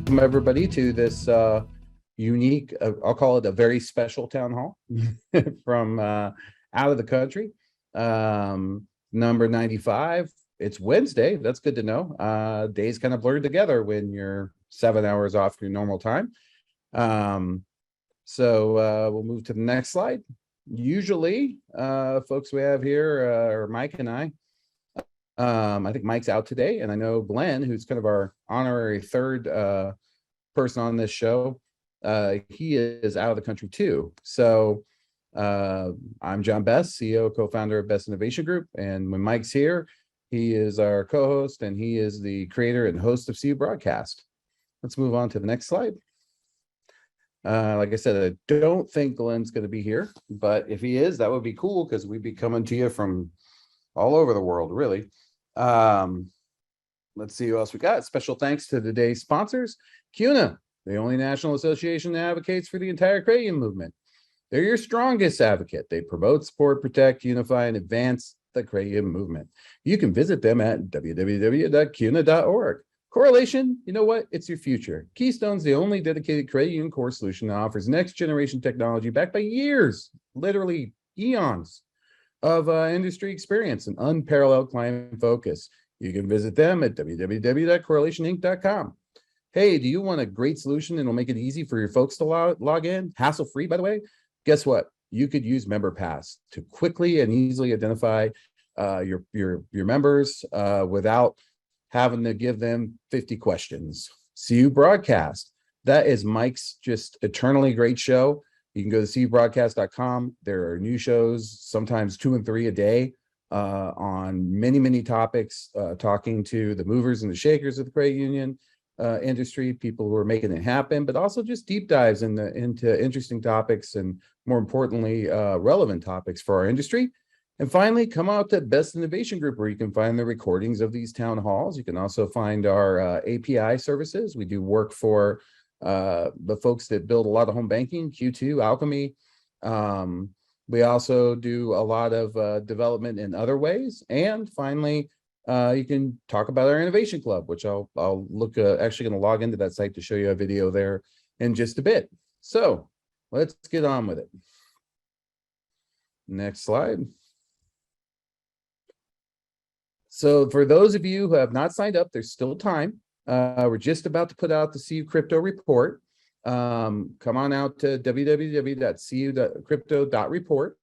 welcome everybody to this unique, I'll call it a very special town hall from out of the country. Number 95. It's Wednesday. That's good to know. Days kind of blurred together when you're 7 hours off your normal time. So we'll move to the next slide. Usually, folks we have here are Mike and I. I think Mike's out today, and I know Glenn, who's kind of our honorary third person on this show, he is out of the country too. So I'm John Best, CEO, co-founder of Best Innovation Group, and when Mike's here, he is our co-host, and he is the creator and host of CU Broadcast. Let's move on to the next slide. Like I said, I don't think Glenn's going to be here, but if he is, that would be cool because we'd be coming to you from all over the world, really. Let's see who else we got. Special thanks to today's sponsors, CUNA, the only national association that advocates for the entire credit union movement. They're your strongest advocate. They promote, support, protect, unify, and advance the credit union movement. You can visit them at www.cuna.org. Correlation, you know what? It's your future. Keystone's the only dedicated credit union core solution that offers next generation technology backed by years, literally eons of industry experience and unparalleled client focus. You can visit them at www.correlationinc.com. Hey, do you want a great solution and it'll make it easy for your folks to log in? Hassle-free, by the way. Guess what? You could use MemberPass to quickly and easily identify your members without having to give them 50 questions. CU Broadcast. That is Mike's just eternally great show. You can go to cubroadcast.com. There are new shows, sometimes 2 and 3 a day, on many topics, talking to the movers and the shakers of the credit union industry, people who are making it happen, but also just deep dives into interesting topics and, more importantly, relevant topics for our industry. And finally, come out to Best Innovation Group, where you can find the recordings of these town halls. You can also find our API services. We do work for the folks that build a lot of home banking, Q2, Alchemy. We also do a lot of development in other ways. And finally, you can talk about our Innovation Club, which I'll look actually going to log into that site to show you a video there in just a bit. So let's get on with it. Next slide. So for those of you who have not signed up, there's still time. We're just about to put out the CU Crypto Report. Come on out to www.cu.crypto.report.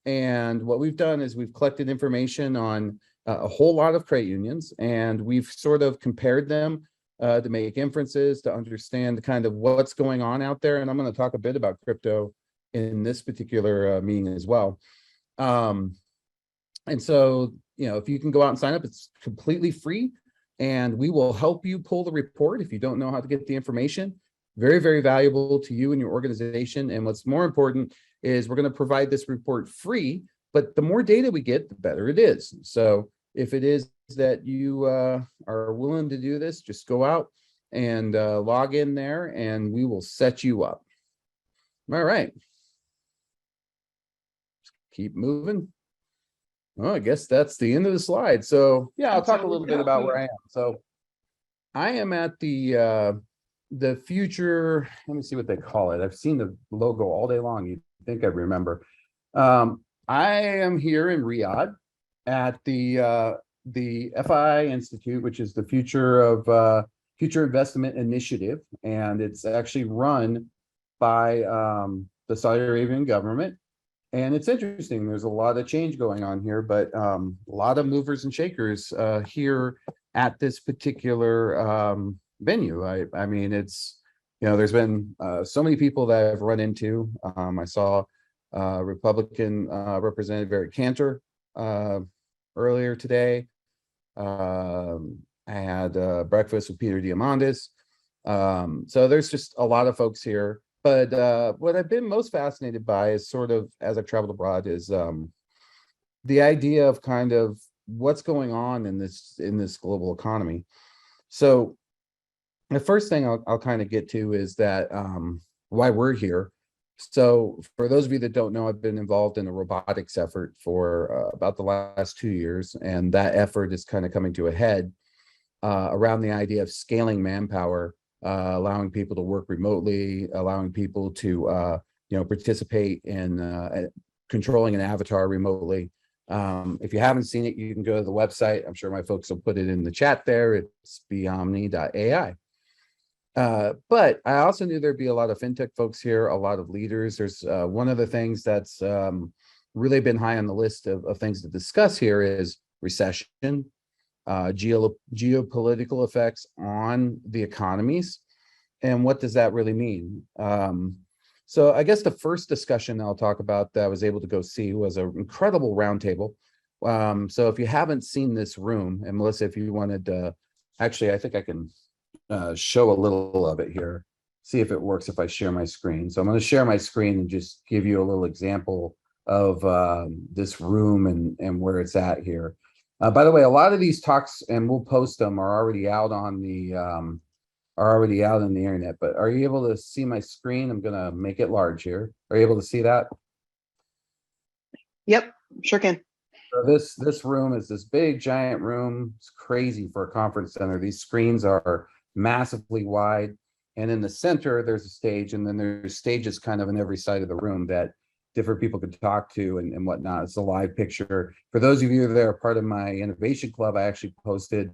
And what we've done is we've collected information on a whole lot of credit unions, and we've sort of compared them to make inferences, to understand kind of what's going on out there. And I'm going to talk a bit about crypto in this particular meeting as well. And so, you know, if you can go out and sign up, it's completely free, and we will help you pull the report if you don't know how to get the information. Very valuable to you and your organization. And what's more important is we're going to provide this report free, but the more data we get, the better it is. So if it is that you are willing to do this, just go out and log in there, and we will set you up. All right. Keep moving. Well, I guess that's the end of the slide. So yeah, I'll talk a little bit about where I am. So I am at the future, let me see what they call it. I've seen the logo all day long. You'd think I remember. I am here in Riyadh at the FI Institute, which is the Future Investment Initiative, and it's actually run by the Saudi Arabian government. And it's interesting. There's a lot of change going on here, but a lot of movers and shakers here at this particular venue. I mean, it's, you know, there's been so many people that I've run into. I saw Republican Representative Eric Cantor earlier today. I had breakfast with Peter Diamandis. So there's just a lot of folks here. But what I've been most fascinated by is sort of, as I've traveled abroad, is the idea of kind of what's going on in this global economy. So the first thing I'll kind of get to is that why we're here. So for those of you that don't know, I've been involved in a robotics effort for about the last 2 years, and that effort is kind of coming to a head around the idea of scaling manpower allowing people to work remotely, allowing people to participate in controlling an avatar remotely. If you haven't seen it, you can go to the website. I'm sure my folks will put it in the chat there. It's beomni.ai. But I also knew there'd be a lot of fintech folks here, a lot of leaders. There's one of the things that's really been high on the list of things to discuss here is recession, geopolitical effects on the economies, and what does that really mean? So I guess the first discussion I'll talk about that I was able to go see was an incredible roundtable. So if you haven't seen this room, and Melissa, if you wanted to, actually, I think I can show a little of it here, see if it works if I share my screen. So I'm going to share my screen and just give you a little example of this room and where it's at here. By the way, a lot of these talks, and we'll post them, are already out on the internet, but are you able to see my screen? I'm going to make it large here. Are you able to see that? Yep, sure can. So this room is this big giant room. It's crazy for a conference center. These screens are massively wide, and in the center there's a stage, and then there's stages kind of in every side of the room that different people could talk to and whatnot. It's a live picture. For those of you that are part of my innovation club, I actually posted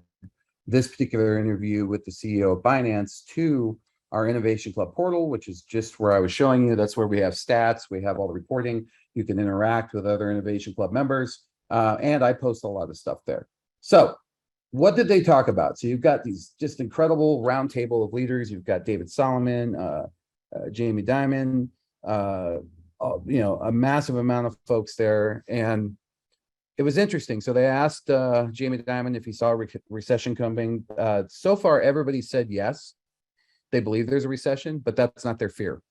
this particular interview with the CEO of Binance to our Innovation Club portal, which is just where I was showing you. That's where we have stats, we have all the reporting. You can interact with other Innovation Club members, and I post a lot of stuff there. So what did they talk about? So you've got these just incredible roundtable of leaders. You've got David Solomon, Jamie Dimon, a massive amount of folks there. And it was interesting. So they asked Jamie Dimon if he saw a recession coming. So far, everybody said yes. They believe there's a recession, but that's not their fear.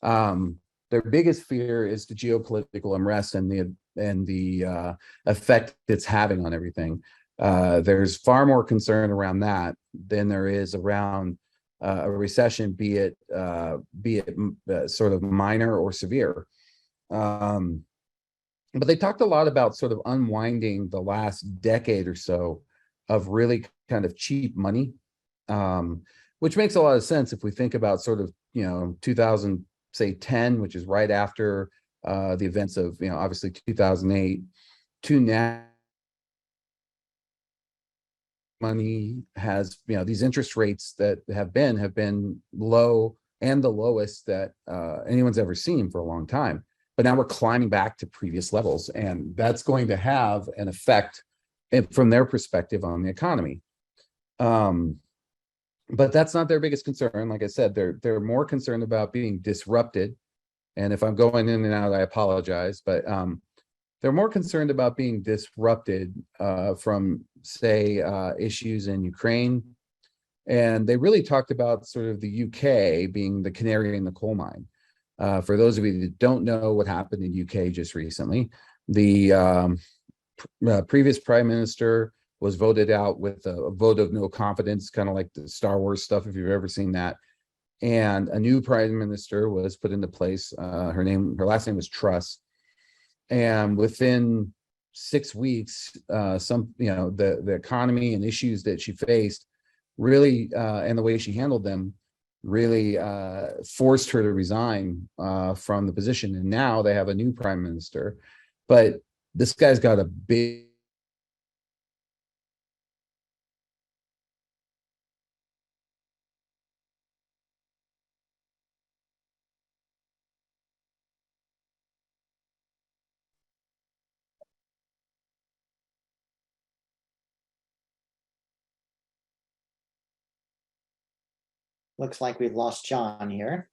Their biggest fear is the geopolitical unrest and the effect it's having on everything. There's far more concern around that than there is around a recession, be it sort of minor or severe. But they talked a lot about sort of unwinding the last decade or so of really kind of cheap money, which makes a lot of sense if we think about sort of 2010, which is right after the events of obviously 2008 to now. Money has these interest rates that have been low and the lowest that anyone's ever seen for a long time, but now we're climbing back to previous levels, and that's going to have an effect from their perspective on the economy. But that's not their biggest concern. Like I said, they're more concerned about being disrupted, and if I'm going in and out, I apologize, but they're more concerned about being disrupted from, say, issues in Ukraine. And they really talked about sort of the UK being the canary in the coal mine. For those of you that don't know what happened in UK just recently, the previous prime minister was voted out with a vote of no confidence, kind of like the Star Wars stuff, if you've ever seen that. And a new prime minister was put into place. Her last name was Truss. And within 6 weeks, the economy and issues that she faced really, and the way she handled them, really forced her to resign from the position. And now they have a new prime minister, but this guy's got a big. Looks like we've lost John here.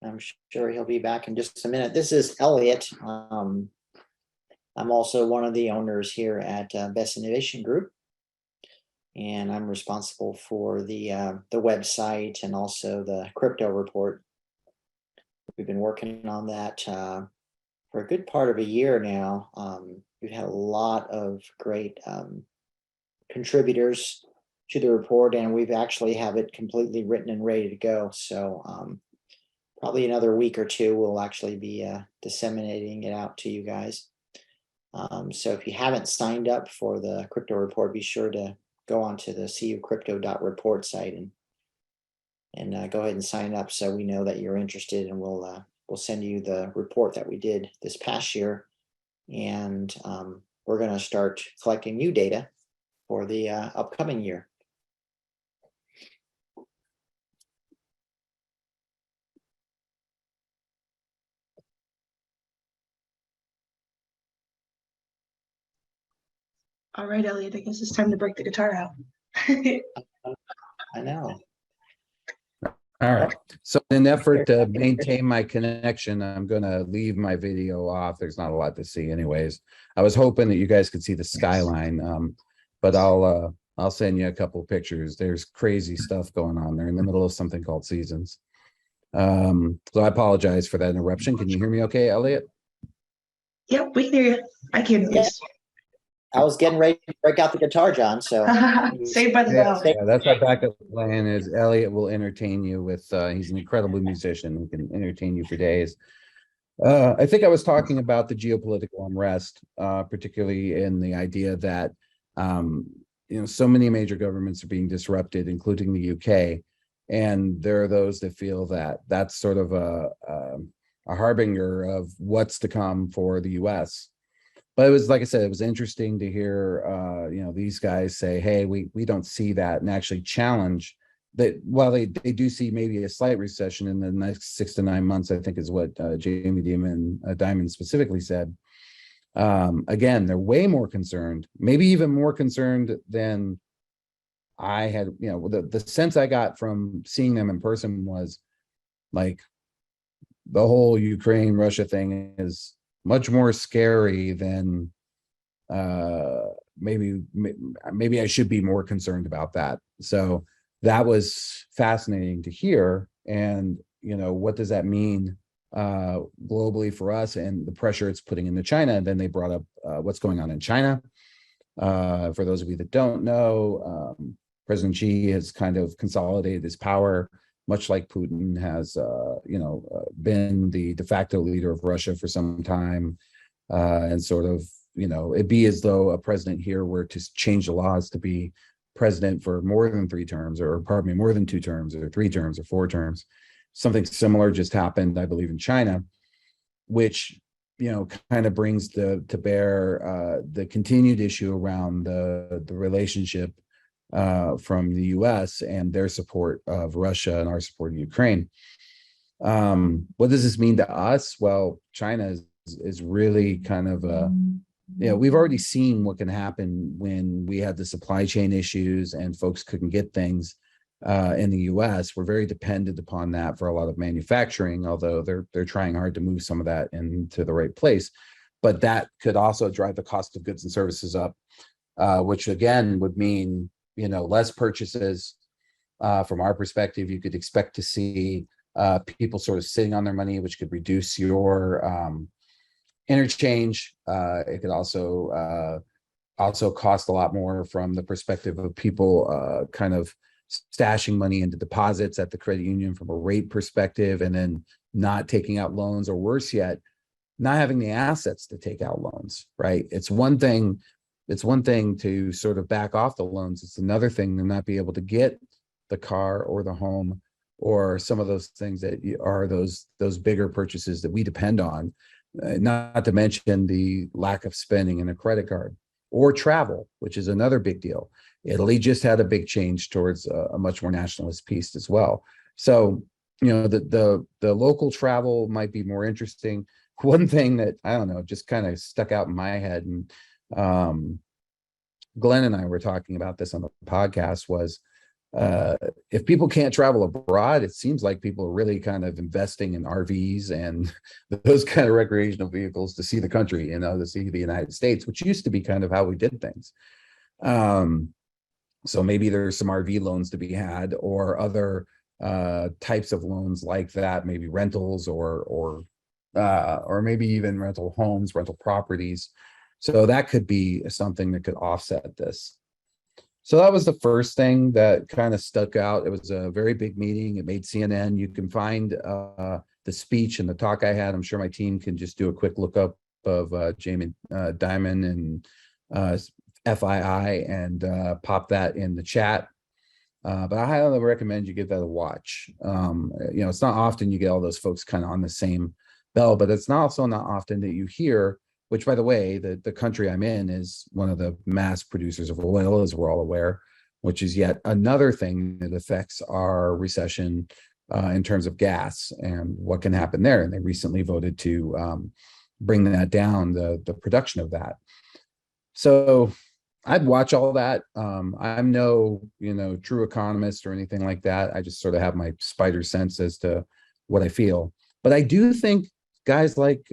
I'm sure he'll be back in just a minute. This is Elliot. I'm also one of the owners here at Best Innovation Group, and I'm responsible for the website and also the crypto report. We've been working on that for a good part of a year now. We've had a lot of great contributors to the report, and we've actually have it completely written and ready to go. So probably another week or two, we'll actually be disseminating it out to you guys. So if you haven't signed up for the crypto report, be sure to go onto the cucrypto.report site and go ahead and sign up so we know that you're interested, and we'll send you the report that we did this past year. And we're going to start collecting new data for the upcoming year. All right, Elliot, I guess it's time to break the guitar out. I know. All right. So in an effort to maintain my connection, I'm going to leave my video off. There's not a lot to see anyways. I was hoping that you guys could see the skyline, but I'll send you a couple of pictures. There's crazy stuff going on. They're in the middle of something called seasons. So I apologize for that interruption. Can you hear me okay, Elliot? Yep, we can hear you. I can. Yeah. I was getting ready to break out the guitar, John. So Saved by the bell. Yeah, that's our backup plan is Elliot will entertain you with, he's an incredible musician who can entertain you for days. I think I was talking about the geopolitical unrest, particularly in the idea that, so many major governments are being disrupted, including the UK. And there are those that feel that that's sort of a harbinger of what's to come for the US. But it was, like I said, it was interesting to hear, these guys say, hey, we don't see that, and actually challenge that. While they do see maybe a slight recession in the next 6 to 9 months, I think is what Jamie Dimon specifically said. Again, they're way more concerned, maybe even more concerned than I had. The sense I got from seeing them in person was like the whole Ukraine-Russia thing is much more scary than maybe I should be more concerned about that. So that was fascinating to hear. And, what does that mean globally for us and the pressure it's putting into China? And then they brought up what's going on in China. For those of you that don't know, President Xi has kind of consolidated his power, much like Putin has, been the de facto leader of Russia for some time, and sort of, it'd be as though a president here were to change the laws to be president for more than 3 terms, or pardon me, more than 2 terms, or 3 terms, or 4 terms. Something similar just happened, I believe, in China, which, kind of brings to bear the continued issue around the relationship from the US and their support of Russia and our support of Ukraine. What does this mean to us? Well, China is really kind of we've already seen what can happen when we had the supply chain issues and folks couldn't get things in the US. We're very dependent upon that for a lot of manufacturing, although they're trying hard to move some of that into the right place. But that could also drive the cost of goods and services up, which again would mean less purchases. From our perspective, you could expect to see people sort of sitting on their money, which could reduce your interchange. It could also cost a lot more from the perspective of people kind of stashing money into deposits at the credit union from a rate perspective, and then not taking out loans, or worse yet, not having the assets to take out loans, right? It's one thing to sort of back off the loans. It's another thing to not be able to get the car or the home or some of those things that are those bigger purchases that we depend on, not to mention the lack of spending in a credit card or travel, which is another big deal. Italy just had a big change towards a much more nationalist piece as well. So, the local travel might be more interesting. One thing that, I don't know, just kind of stuck out in my head, and Glenn and I were talking about this on the podcast, was if people can't travel abroad, it seems like people are really kind of investing in RVs and those kind of recreational vehicles to see the country, to see the United States, which used to be kind of how we did things. So maybe there's some RV loans to be had, or other types of loans like that, maybe rentals or maybe even rental homes, rental properties. So that could be something that could offset this. So that was the first thing that kind of stuck out. It was a very big meeting. It made CNN. You can find the speech and the talk I had. I'm sure my team can just do a quick lookup of Jamie Dimon and FII and pop that in the chat. But I highly recommend you give that a watch. It's not often you get all those folks kind of on the same bell, but it's also not often that you hear, which by the way, the country I'm in is one of the mass producers of oil, as we're all aware, which is yet another thing that affects our recession in terms of gas and what can happen there. And they recently voted to bring that down, the production of that. So I'd watch all that. I'm no, true economist or anything like that. I just sort of have my spider sense as to what I feel. But I do think guys like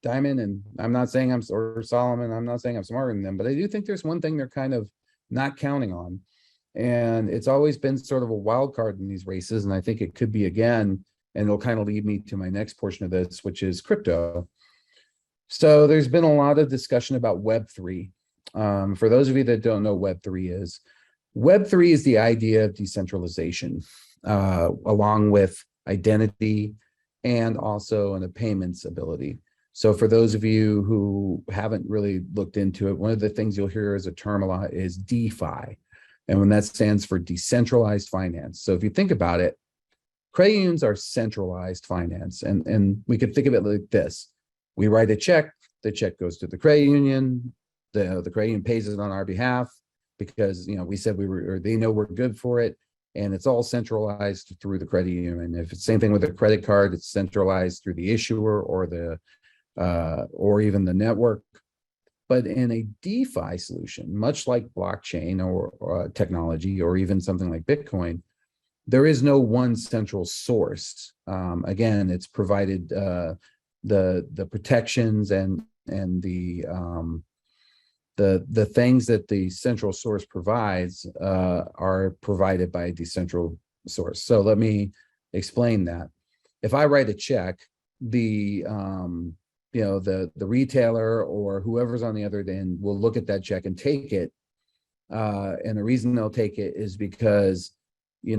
Dimon, and I'm not saying or Solomon, I'm not saying I'm smarter than them, but I do think there's one thing they're kind of not counting on. And it's always been sort of a wild card in these races. And I think it could be again, and it'll kind of lead me to my next portion of this, which is crypto. So there's been a lot of discussion about Web3. For those of you that don't know what Web3 is the idea of decentralization, along with identity and also a payments ability. So for those of you who haven't really looked into it, one of the things you'll hear as a term a lot is DeFi. And when that stands for decentralized finance. So if you think about it, credit unions are centralized finance. And we could think of it like this. We write a check, the check goes to the credit union, the credit union pays it on our behalf because we said we were, or they know we're good for it, and it's all centralized through the credit union. If it's same thing with a credit card, it's centralized through the issuer or the or even the network. But in a DeFi solution, much like blockchain or technology, or even something like Bitcoin, there is no one central source. Again, it's provided the protections and the things that the central source provides are provided by a decentral source. So let me explain that. If I write a check, the retailer or whoever's on the other end will look at that check and take it. And the reason they'll take it is because they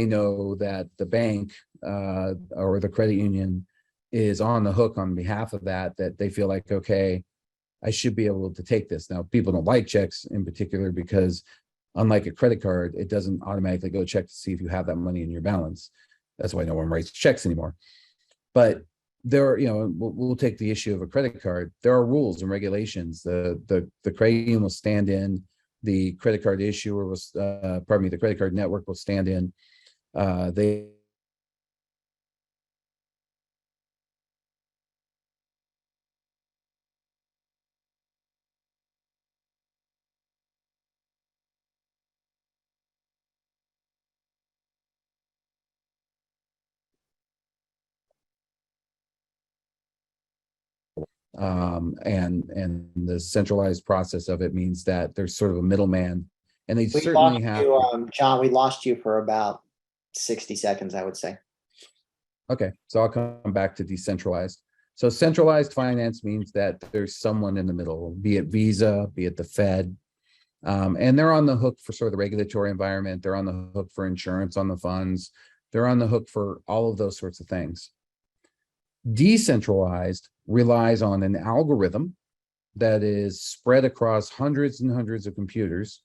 know that the bank or the credit union is on the hook on behalf of that they feel like, okay, I should be able to take this. Now, people don't like checks in particular because unlike a credit card, it doesn't automatically go check to see if you have that money in your balance. That's why no one writes checks anymore. But there, we'll take the issue of a credit card. There are rules and regulations. The credit union will stand in. The credit card issuer will, the credit card network will stand in. They and the centralized process of it means that there's sort of a middleman, and they We certainly lost have. you, John, we lost you for about 60 seconds, I would say. Okay, so I'll come back to decentralized. So centralized finance means that there's someone in the middle, be it Visa, be it the Fed, and they're on the hook for sort of the regulatory environment. They're on the hook for insurance on the funds. They're on the hook for all of those sorts of things. Decentralized relies on an algorithm that is spread across hundreds and hundreds of computers.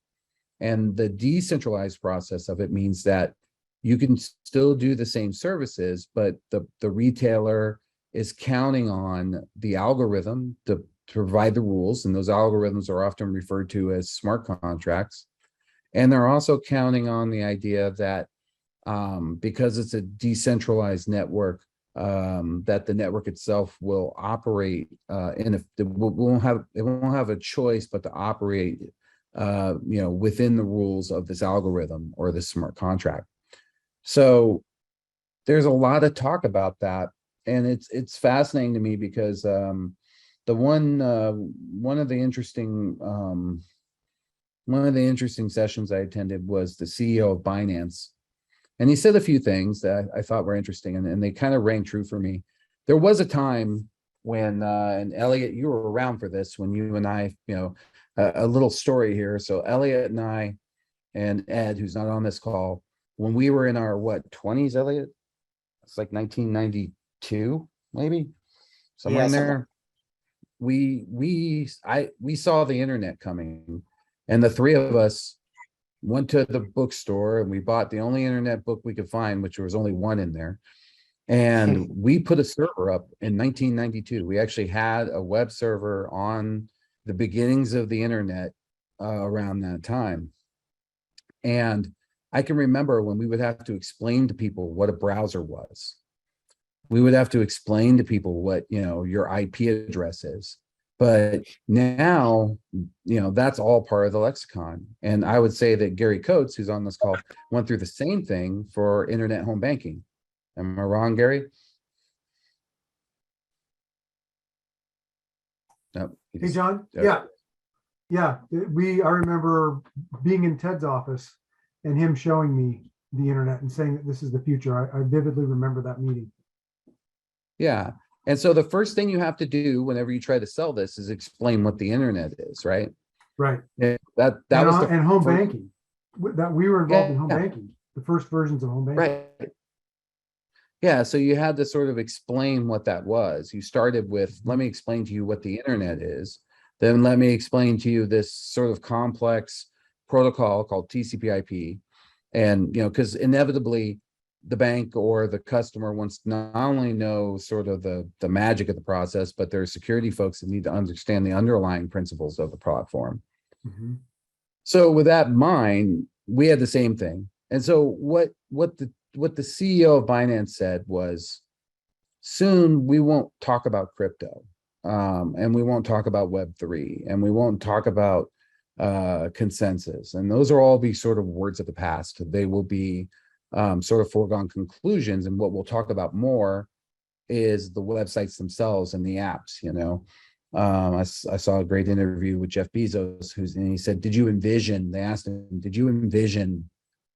And the decentralized process of it means that you can still do the same services, but the retailer is counting on the algorithm to provide the rules. And those algorithms are often referred to as smart contracts. And they're also counting on the idea that because it's a decentralized network, that the network itself will operate it won't have a choice but to operate within the rules of this algorithm or this smart contract. So there's a lot of talk about that, and it's fascinating to me because one of the interesting sessions I attended was the CEO of Binance. And he said a few things that I thought were interesting, and they kind of rang true for me. There was a time when, and Elliot, you were around for this, when you and I a little story here. So Elliot and I and Ed, who's not on this call, when we were in our what 20s, Elliot? It's like 1992, maybe somewhere Yeah, in something there. We saw the internet coming, and the three of us went to the bookstore and we bought the only internet book we could find, which was only one in there. And we put a server up in 1992. We actually had a web server on the beginnings of the internet around that time. And I can remember when we would have to explain to people what a browser was. We would have to explain to people what, your IP address is. But now, that's all part of the lexicon. And I would say that Gary Coates, who's on this call, went through the same thing for internet home banking. Am I wrong, Gary? Nope. Hey, John. yeah. Yeah. I remember being in Ted's office and him showing me the internet and saying that this is the future. I vividly remember that meeting. Yeah. And so the first thing you have to do whenever you try to sell this is explain what the internet is, right? Right. And that was and home first- banking. That we were involved in home Yeah. banking, the first versions of home banking. Right. Yeah, so you had to sort of explain what that was. You started with, let me explain to you what the internet is. Then let me explain to you this sort of complex protocol called TCP/IP. And, because inevitably the bank or the customer wants to not only know sort of the magic of the process, but there are security folks that need to understand the underlying principles of the platform. Mhm. So with that in mind, we had the same thing. And so what the CEO of Binance said was, soon we won't talk about crypto, and we won't talk about Web3, and we won't talk about consensus. And those are all be sort of words of the past. They will be sort of foregone conclusions. And what we'll talk about more is the websites themselves and the apps. I saw a great interview with Jeff Bezos, and he said, they asked him, did you envision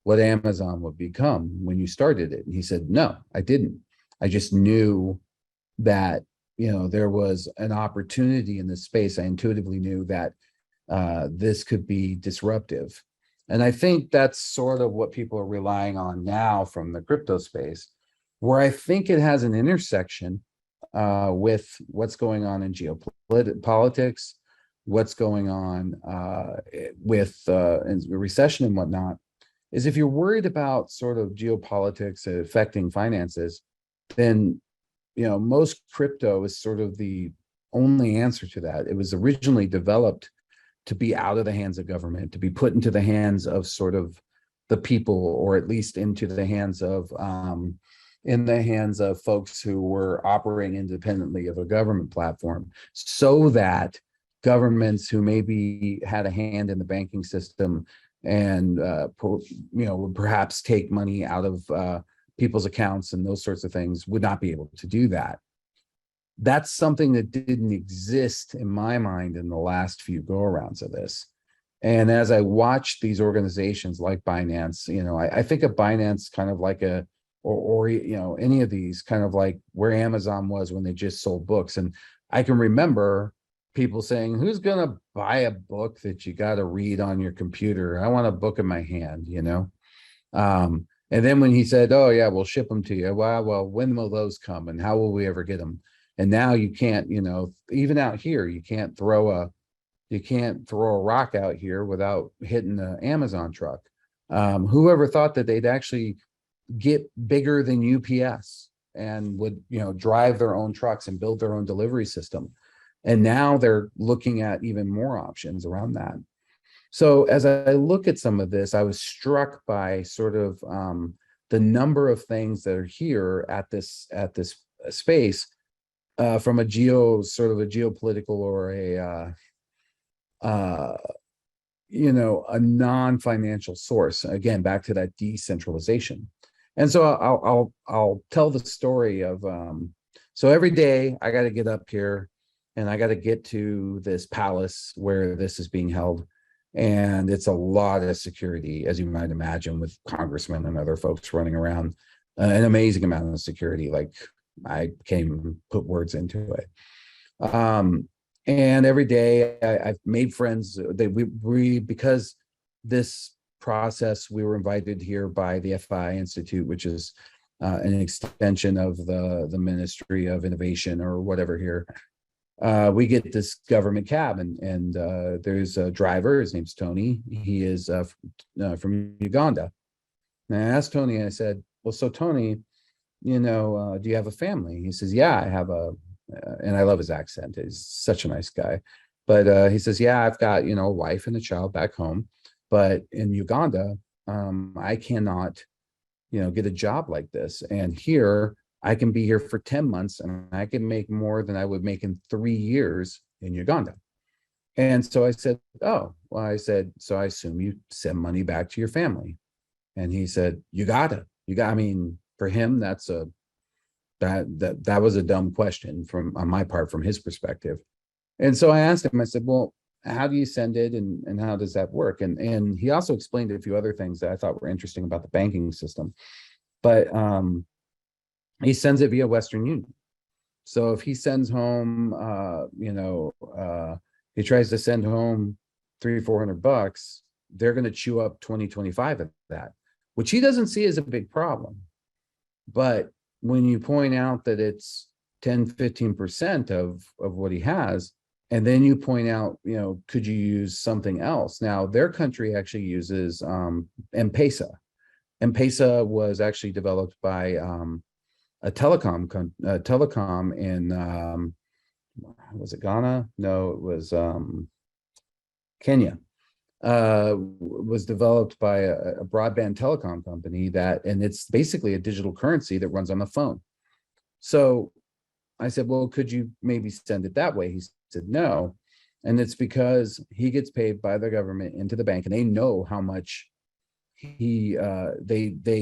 what Amazon would become when you started it? And he said, no, I didn't. I just knew that, there was an opportunity in this space. I intuitively knew that this could be disruptive. And I think that's sort of what people are relying on now from the crypto space, where I think it has an intersection with what's going on in geopolitics, what's going on with recession and whatnot, is if you're worried about sort of geopolitics affecting finances, then, most crypto is sort of the only answer to that. It was originally developed to be out of the hands of government, to be put into the hands of sort of the people, or at least into the hands of in the hands of folks who were operating independently of a government platform, so that governments who maybe had a hand in the banking system and would perhaps take money out of people's accounts and those sorts of things would not be able to do that. That's something that didn't exist in my mind in the last few go-arounds of this. And as I watch these organizations like Binance, I think of Binance kind of like or any of these kind of like where Amazon was when they just sold books. And I can remember people saying, who's going to buy a book that you got to read on your computer? I want a book in my hand, and then when he said, oh yeah, we'll ship them to you. Well, when will those come and how will we ever get them? And now you can't, even out here, you can't throw a rock out here without hitting the Amazon truck. Whoever thought that they'd actually get bigger than UPS and would, drive their own trucks and build their own delivery system. And now they're looking at even more options around that. So as I look at some of this, I was struck by sort of the number of things that are here at this space from a geopolitical or a non-financial source. Again, back to that decentralization. And so I'll tell the story of so every day I got to get up here and I got to get to this palace where this is being held. And it's a lot of security, as you might imagine, with congressmen and other folks running around, an amazing amount of security. Like I can't even put words into it. And every day I've made friends that we because this process, we were invited here by the FI Institute, which is an extension of the Ministry of Innovation or whatever here. We get this government cab, and there's a driver. His name's Tony. He is from Uganda. And I asked Tony, I said, well, so Tony, do you have a family? He says, yeah, I have and I love his accent. He's such a nice guy. But he says, yeah, I've got, a wife and a child back home. But in Uganda, I cannot, get a job like this. And here, I can be here for 10 months and I can make more than I would make in 3 years in Uganda. And so I said, oh, well, so I assume you send money back to your family. And he said, I mean, for him, that was a dumb question on my part, from his perspective. And so I asked him, I said, well, how do you send it and how does that work? And he also explained a few other things that I thought were interesting about the banking system. But he sends it via Western Union. So if he sends home, he tries to send home $300-400, they're going to chew up 20-25 of that, which he doesn't see as a big problem. But when you point out that it's 10-15% of what he has, and then you point out, could you use something else? Now, their country actually uses M-Pesa. M-Pesa was actually developed by a telecom in was it Ghana? No, it was Kenya. Was developed by a broadband telecom company and it's basically a digital currency that runs on the phone. So I said, well, could you maybe send it that way? He said, no. And it's because he gets paid by the government into the bank, and they know how much they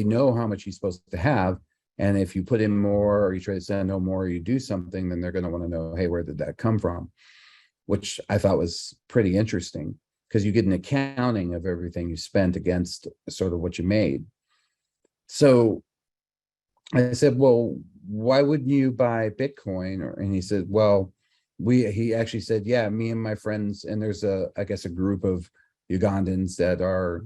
know how much he's supposed to have. And if you put in more, or you try to send home more, or you do something, then they're going to want to know, hey, where did that come from? Which I thought was pretty interesting, because you get an accounting of everything you spent against sort of what you made. So I said, well, why wouldn't you buy Bitcoin? And he said, well, he actually said, yeah, me and my friends, and there's I guess a group of Ugandans that are,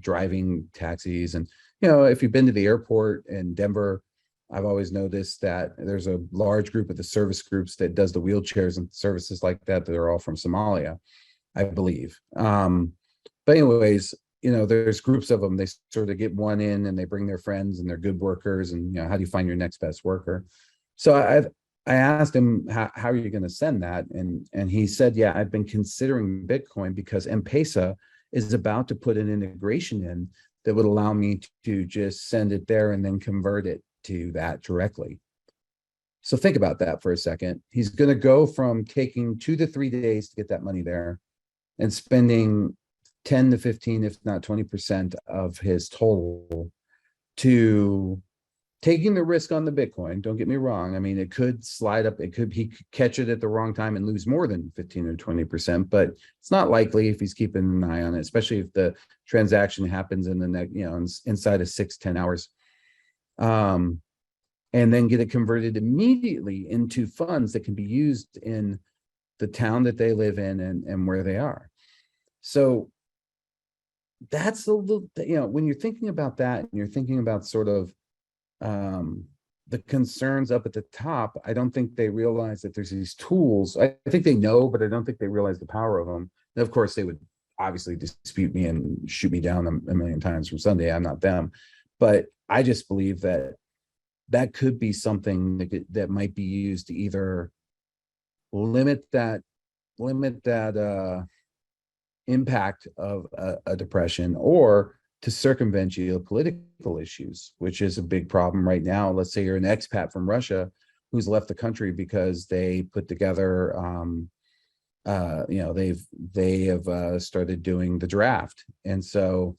driving taxis. And, if you've been to the airport in Denver, I've always noticed that there's a large group of the service groups that does the wheelchairs and services like that are all from Somalia, I believe. But anyways, there's groups of them. They sort of get one in and they bring their friends and they're good workers. And, how do you find your next best worker? So I asked him, how are you going to send that? And he said, yeah, I've been considering Bitcoin because M-Pesa is about to put an integration in that would allow me to just send it there and then convert it to that directly. So think about that for a second. He's going to go from taking 2 to 3 days to get that money there and spending 10 to 15, if not 20% of his total, to taking the risk on the Bitcoin. Don't get me wrong. I mean, it could slide up. He could catch it at the wrong time and lose more than 15 or 20%, but it's not likely if he's keeping an eye on it, especially if the transaction happens in the next, inside of 6-10 hours. And then get it converted immediately into funds that can be used in the town that they live in and where they are. So that's a little, when you're thinking about that and you're thinking about sort of the concerns up at the top, I don't think they realize that there's these tools. I think they know, but I don't think they realize the power of them. And of course, they would obviously dispute me and shoot me down a million times from Sunday. I'm not them, but I just believe that could be something that might be used to either limit that impact of a depression, or to circumvent geopolitical issues, which is a big problem right now. Let's say you're an expat from Russia who's left the country because they put together, they have started doing the draft, and so.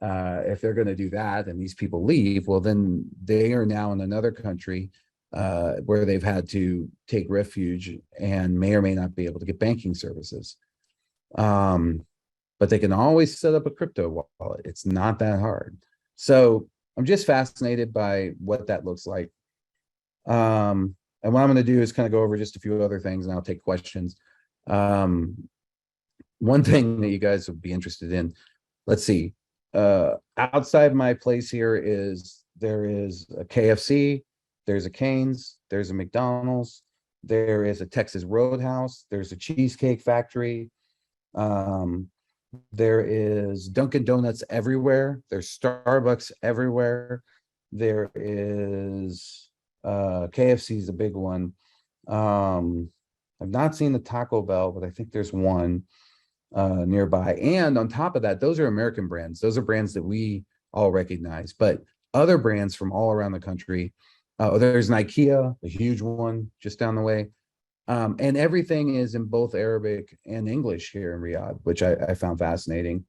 If they're going to do that and these people leave, well, then they are now in another country where they've had to take refuge and may or may not be able to get banking services. But they can always set up a crypto wallet. It's not that hard. So I'm just fascinated by what that looks like. And what I'm going to do is kind of go over just a few other things and I'll take questions. One thing that you guys would be interested in, let's see, outside my place here there is a KFC, there's a Cane's, there's a McDonald's, there is a Texas Roadhouse, there's a Cheesecake Factory. There is Dunkin' Donuts everywhere. There's Starbucks everywhere. There is KFC is a big one. I've not seen the Taco Bell, but I think there's one nearby. And on top of that, those are American brands. Those are brands that we all recognize, but other brands from all around the country. There's an IKEA, a huge one just down the way. And everything is in both Arabic and English here in Riyadh, which I found fascinating.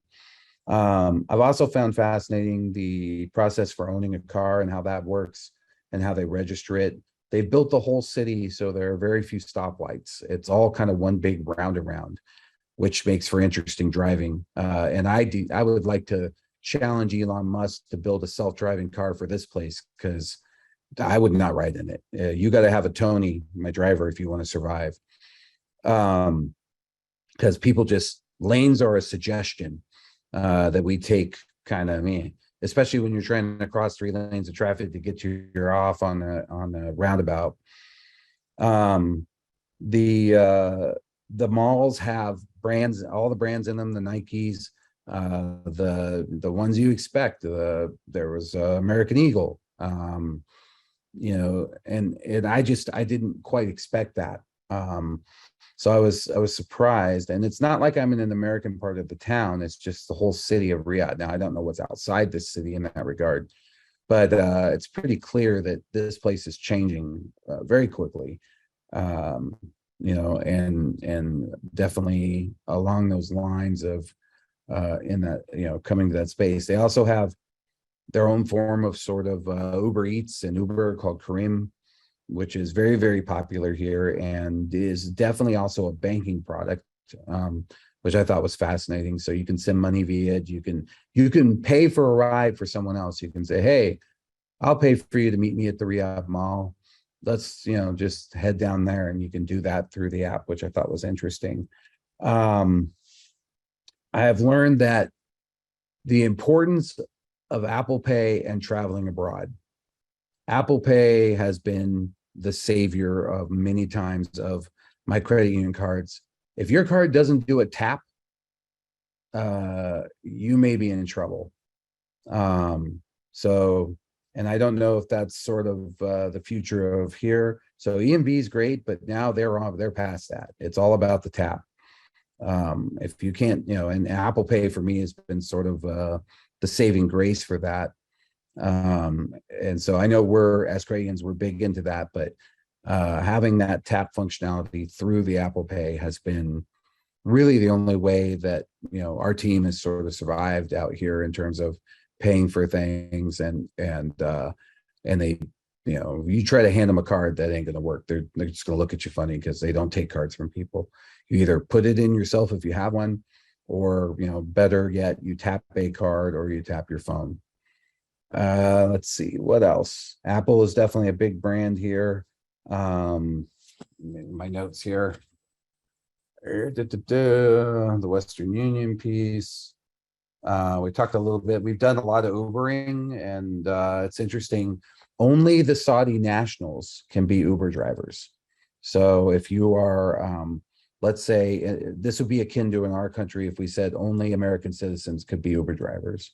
I've also found fascinating the process for owning a car and how that works and how they register it. They've built the whole city, so there are very few stoplights. It's all kind of one big roundaround, which makes for interesting driving. And I would like to challenge Elon Musk to build a self-driving car for this place, because I would not ride in it. You got to have a Tony, my driver, if you want to survive. Because people just, lanes are a suggestion that we take kind of, especially when you're trying to cross 3 lanes of traffic to get you're off on a roundabout. The malls have brands, all the brands in them, the Nikes, the ones you expect. There was American Eagle, and I didn't quite expect that. So I was surprised, and it's not like I'm in an American part of the town. It's just the whole city of Riyadh. Now, I don't know what's outside this city in that regard, but it's pretty clear that this place is changing very quickly. And definitely along those lines of in that, coming to that space. They also have their own form of sort of Uber Eats and Uber called Careem, which is very, very popular here and is definitely also a banking product, which I thought was fascinating. So you can send money via it. You can pay for a ride for someone else. You can say, hey, I'll pay for you to meet me at the Riyadh Mall. Let's, just head down there, and you can do that through the app, which I thought was interesting. I have learned that the importance of Apple Pay and traveling abroad. Apple Pay has been the savior of many times of my credit union cards. If your card doesn't do a tap, you may be in trouble. And I don't know if that's sort of the future of here. So EMV is great, but now they're past that. It's all about the tap. If you can't, and Apple Pay for me has been sort of the saving grace for that. And so I know as Craigians, we're big into that, but having that tap functionality through the Apple Pay has been really the only way that, our team has sort of survived out here in terms of paying for things. And they, you try to hand them a card, that ain't going to work. They're just going to look at you funny because they don't take cards from people. You either put it in yourself if you have one, or, better yet, you tap a card or you tap your phone. Let's see what else. Apple is definitely a big brand here. My notes here. The Western Union piece. We talked a little bit. We've done a lot of Ubering, and it's interesting. Only the Saudi nationals can be Uber drivers. So if you are, let's say, this would be akin to in our country if we said only American citizens could be Uber drivers.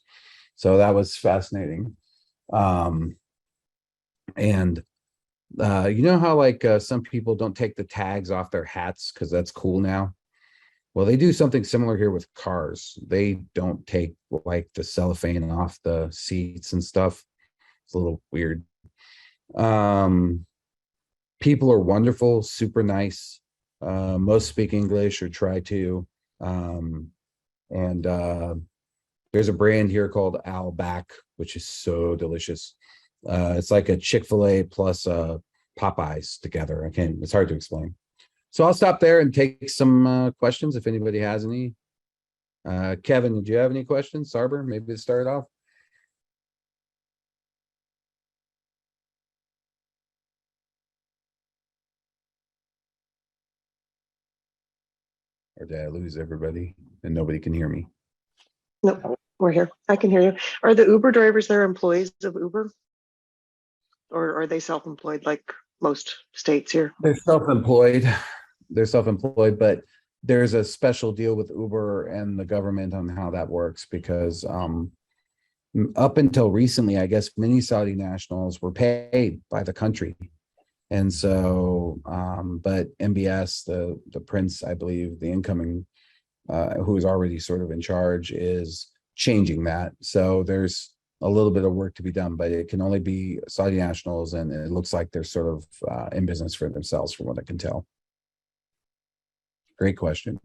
So that was fascinating. And you know how like some people don't take the tags off their hats because that's cool now? Well, they do something similar here with cars. They don't take like the cellophane off the seats and stuff. It's a little weird. People are wonderful, super nice. Most speak English or try to. There's a brand here called Al Back, which is so delicious. It's like a Chick-fil-A plus Popeyes together. It's hard to explain. So I'll stop there and take some questions if anybody has any. Kevin, did you have any questions? Sarber, maybe to start off. Or did I lose everybody and nobody can hear me? No, we're here. I can hear you. Are the Uber drivers there employees of Uber? Or are they self-employed like most states here? They're self-employed. They're self-employed, but there's a special deal with Uber and the government on how that works because up until recently, I guess many Saudi nationals were paid by the country. And so, but MBS, the prince, I believe, the incoming, who is already sort of in charge, is changing that. So there's a little bit of work to be done, but it can only be Saudi nationals, and it looks like they're sort of in business for themselves, from what I can tell. Great question.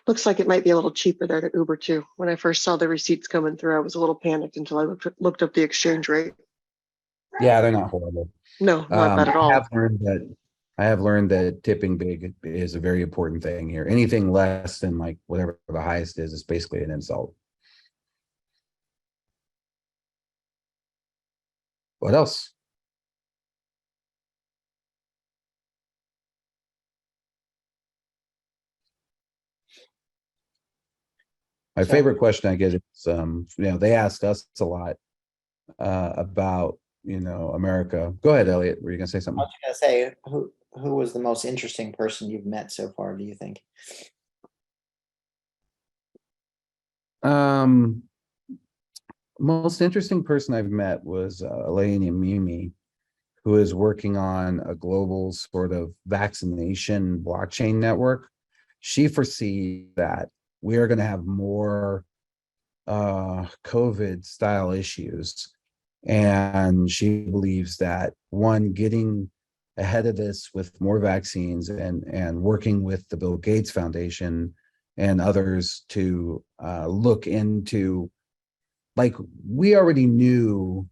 Looks like it might be a little cheaper there to Uber too. When I first saw the receipts coming through, I was a little panicked until I looked up the exchange rate. Yeah, they're not horrible. No, not bad at all. I have learned that tipping big is a very important thing here. Anything less than like whatever the highest is basically an insult. What else? My So- favorite question I get is, they asked us a lot about, America. Go ahead, Elliot. Were you gonna say I something? was gonna say, who was the most interesting person you've met so far, do you think? Most interesting person I've met was Elaine Mimi, who is working on a global sort of vaccination blockchain network. She foresees that we are going to have more COVID style issues. And she believes that getting ahead of this with more vaccines and working with the Bill Gates Foundation and others to look into, like, we already knew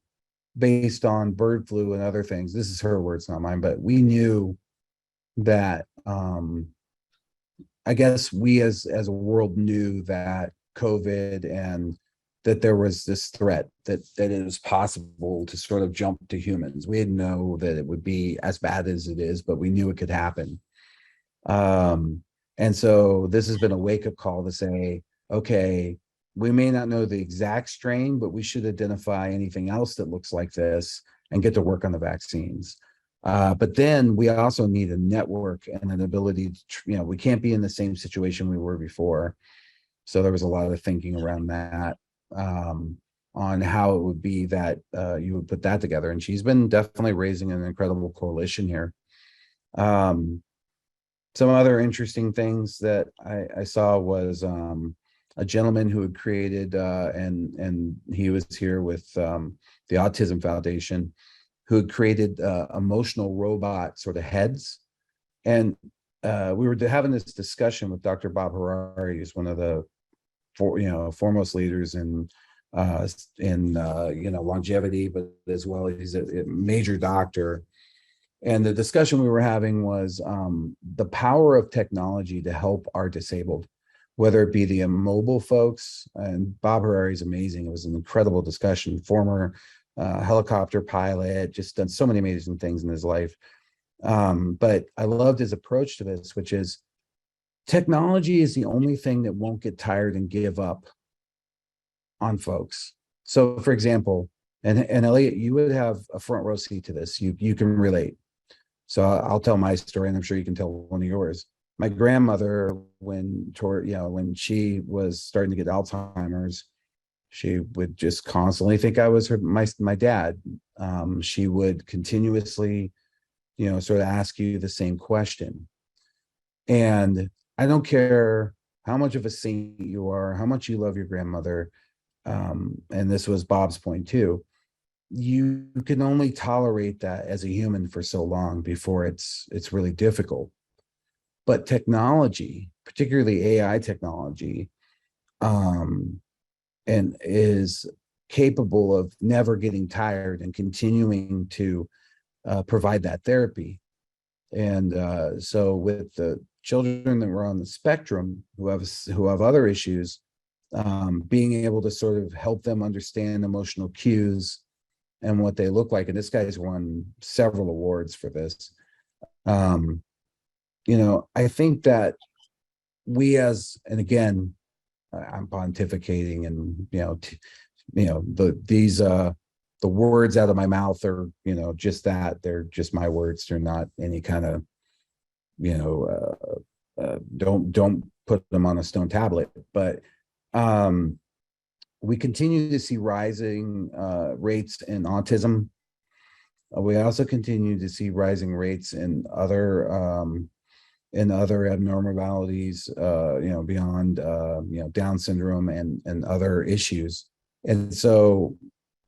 based on bird flu and other things, this is her words, not mine, but we knew that I guess we as a world knew that COVID and that there was this threat that it was possible to sort of jump to humans. We didn't know that it would be as bad as it is, but we knew it could happen. And so this has been a wake-up call to say, okay, we may not know the exact strain, but we should identify anything else that looks like this and get to work on the vaccines. But then we also need a network and an ability to, we can't be in the same situation we were before. So there was a lot of thinking around that, on how it would be that you would put that together. And she's been definitely raising an incredible coalition here. Some other interesting things that I saw was a gentleman who had created, and he was here with the Autism Foundation, who had created emotional robot sort of heads. And we were having this discussion with Dr. Bob Harari, who's one of the foremost leaders in longevity, but as well, he's a major doctor. And the discussion we were having was the power of technology to help our disabled, whether it be the mobile folks. And Bob Harari is amazing. It was an incredible discussion. Former helicopter pilot, just done so many amazing things in his life. But I loved his approach to this, which is technology is the only thing that won't get tired and give up on folks. So, for example, and Elliot, you would have a front row seat to this. You can relate. So I'll tell my story, and I'm sure you can tell one of yours. My grandmother, when she was starting to get Alzheimer's, she would just constantly think I was my dad. She would continuously, sort of ask you the same question. And I don't care how much of a saint you are, how much you love your grandmother. And this was Bob's point too. You can only tolerate that as a human for so long before it's really difficult. But technology, particularly AI technology, and is capable of never getting tired and continuing to provide that therapy. And so with the children that were on the spectrum who have other issues, being able to sort of help them understand emotional cues and what they look like. And this guy's won several awards for this. I think that and again, I'm pontificating and, the words out of my mouth are, just that. They're just my words. They're not any kind of, don't put them on a stone tablet. But we continue to see rising rates in autism. We also continue to see rising rates in other abnormalities, beyond, Down syndrome and other issues.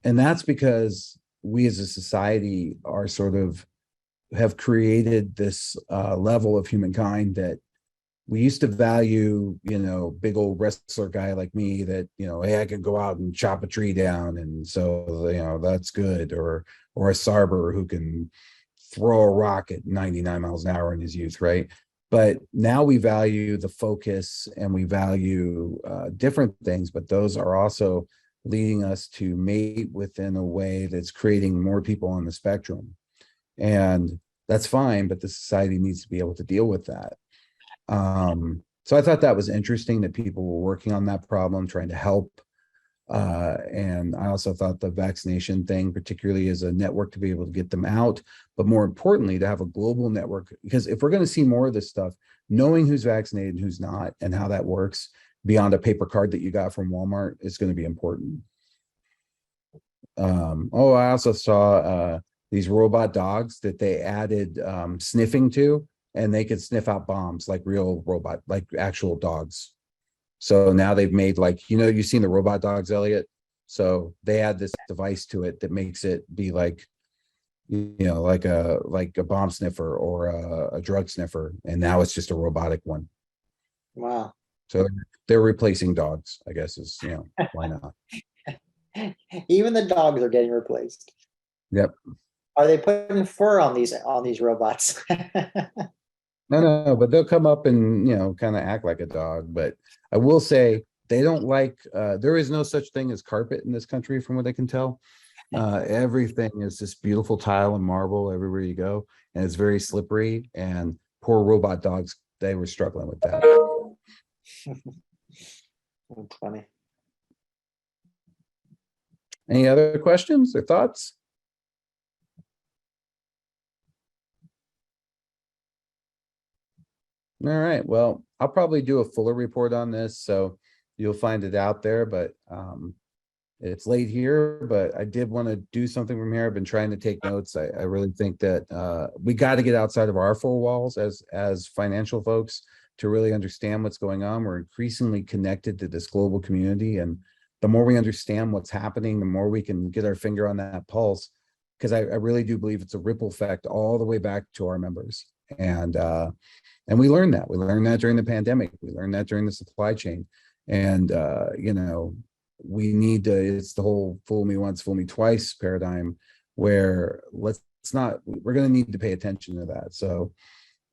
And that's because we as a society are have created this level of humankind that we used to value, big old wrestler guy like me that, hey, I could go out and chop a tree down. And so, that's good. Or a Sarber who can throw a rock at 99 miles an hour in his youth, right? But now we value the focus and we value different things, but those are also leading us to mate within a way that's creating more people on the spectrum. And that's fine, but the society needs to be able to deal with that. So I thought that was interesting that people were working on that problem, trying to help. And I also thought the vaccination thing, particularly as a network to be able to get them out, but more importantly, to have a global network, because if we're going to see more of this stuff, knowing who's vaccinated and who's not, and how that works beyond a paper card that you got from Walmart is going to be important. I also saw these robot dogs that they added sniffing to, and they could sniff out bombs like real robot, like actual dogs. So now they've made you've seen the robot dogs, Elliot. So they add this device to it that makes it be like a bomb sniffer or a drug sniffer. And now it's just a robotic one. Wow. So they're replacing dogs, I guess is, why not? Even the dogs are getting replaced. Yep. Are they putting fur on these robots? No, but they'll come up and, kind of act like a dog. But I will say they don't there is no such thing as carpet in this country from what I can tell. Everything is this beautiful tile and marble everywhere you go. And it's very slippery, and poor robot dogs, they were struggling with that. That's funny. Any other questions or thoughts? All right, well, I'll probably do a fuller report on this, so you'll find it out there, but it's late here, but I did want to do something from here. I've been trying to take notes. I really think that we got to get outside of our four walls as financial folks to really understand what's going on. We're increasingly connected to this global community, and the more we understand what's happening, the more we can get our finger on that pulse, because I really do believe it's a ripple effect all the way back to our members. And we learned that. We learned that during the pandemic. We learned that during the supply chain. And, we need to, it's the whole fool me once, fool me twice paradigm, where we're going to need to pay attention to that. So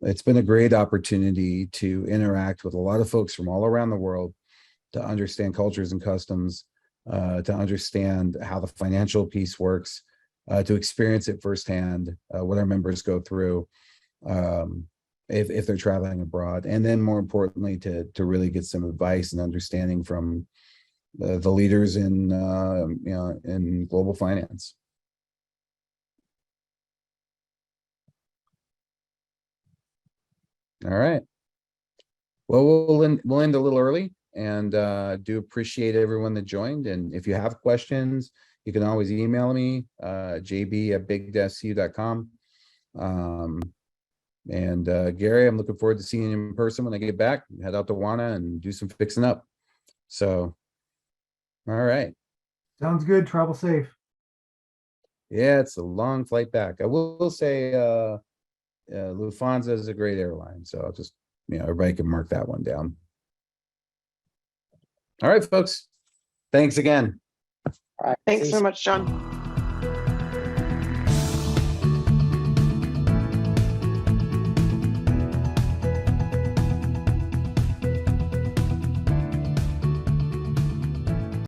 it's been a great opportunity to interact with a lot of folks from all around the world, to understand cultures and customs, to understand how the financial piece works, to experience it firsthand, what our members go through. If they're traveling abroad, and then more importantly, to really get some advice and understanding from the leaders in global finance. All right. Well, we'll end a little early, and do appreciate everyone that joined. And if you have questions, you can always email me, jb@big-cu.com. And Gary, I'm looking forward to seeing you in person when I get back. Head out to Wana and do some fixing up. So, all right. Sounds good. Travel safe. Yeah, it's a long flight back. I will say Lufthansa is a great airline. So I'll just, everybody can mark that one down. All right, folks. Thanks again. All right. Thanks so much, John.